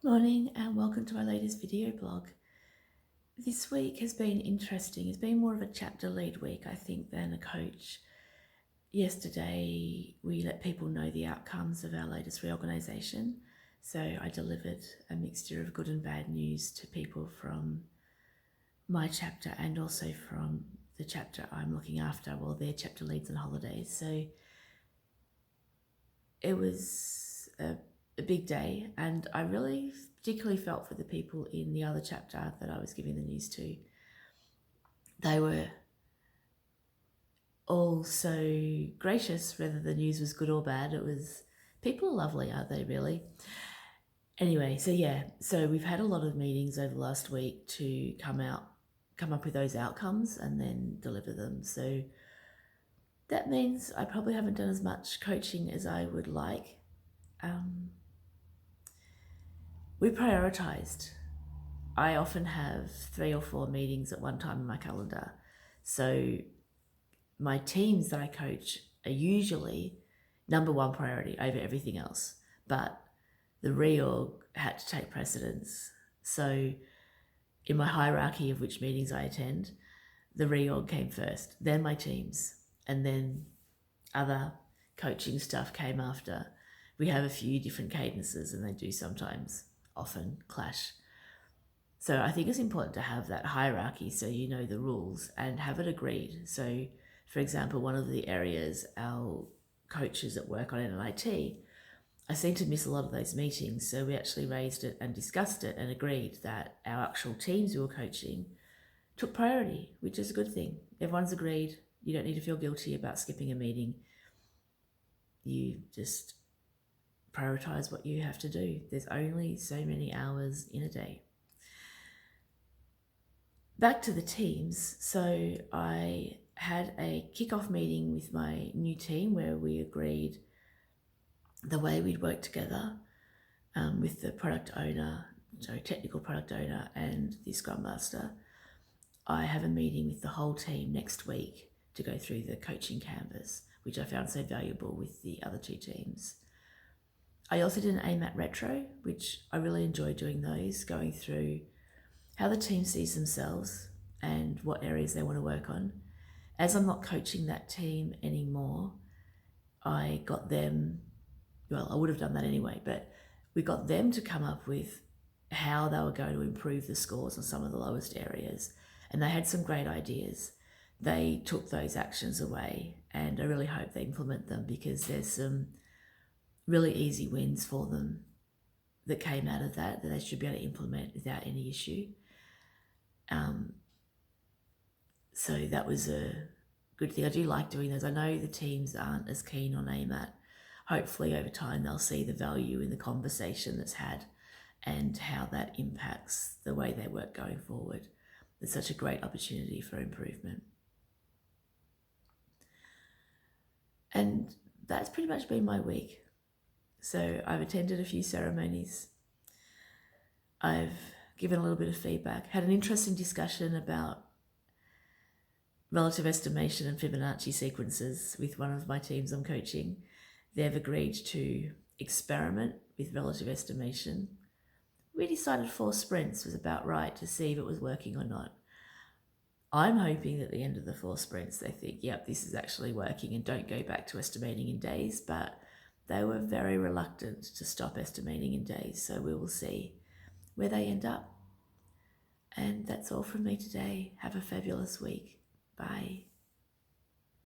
Morning and welcome to my latest video blog. This week has been interesting. It's been more of a chapter lead week, I think, than a coach. Yesterday, we let people know the outcomes of our latest reorganisation. So I delivered a mixture of good and bad news to people from my chapter and also from the chapter I'm looking after while their chapter leads on holidays. So it was a big day, and I really particularly felt for the people in the other chapter that I was giving the news to. They were all so gracious, whether the news was good or bad. People are lovely, aren't they, really? Anyway, so we've had a lot of meetings over the last week to come up with those outcomes and then deliver them. So that means I probably haven't done as much coaching as I would like. We prioritised. I often have 3 or 4 meetings at one time in my calendar. So my teams that I coach are usually number one priority over everything else. But the reorg had to take precedence. So in my hierarchy of which meetings I attend, the reorg came first, then my teams, and then other coaching stuff came after. We have a few different cadences and they do sometimes, often clash. So I think it's important to have that hierarchy so you know the rules and have it agreed. So, for example, one of the areas our coaches at work on in IT, I seem to miss a lot of those meetings. So we actually raised it and discussed it and agreed that our actual teams we were coaching took priority, which is a good thing. Everyone's agreed. You don't need to feel guilty about skipping a meeting. You just prioritize what you have to do. There's only so many hours in a day. Back to the teams. So I had a kickoff meeting with my new team where we agreed the way we'd work together with the product owner, so technical product owner and the Scrum Master. I have a meeting with the whole team next week to go through the coaching canvas, which I found so valuable with the other 2 teams. I also did an AMAT retro, which I really enjoyed doing those, going through how the team sees themselves and what areas they want to work on. As I'm not coaching that team anymore, I got them, well, I would have done that anyway, but we got them to come up with how they were going to improve the scores on some of the lowest areas. And they had some great ideas. They took those actions away, and I really hope they implement them because there's some really easy wins for them that came out of that they should be able to implement without any issue. So that was a good thing. I do like doing those. I know the teams aren't as keen on AMAT. Hopefully over time they'll see the value in the conversation that's had and how that impacts the way they work going forward. It's such a great opportunity for improvement. And that's pretty much been my week. So I've attended a few ceremonies. I've given a little bit of feedback, had an interesting discussion about relative estimation and Fibonacci sequences with one of my teams I'm coaching. They've agreed to experiment with relative estimation. We decided 4 sprints was about right to see if it was working or not. I'm hoping that at the end of the 4 sprints they think, yep, this is actually working and don't go back to estimating in days, but they were very reluctant to stop estimating in days, so we will see where they end up. And that's all from me today. Have a fabulous week. Bye.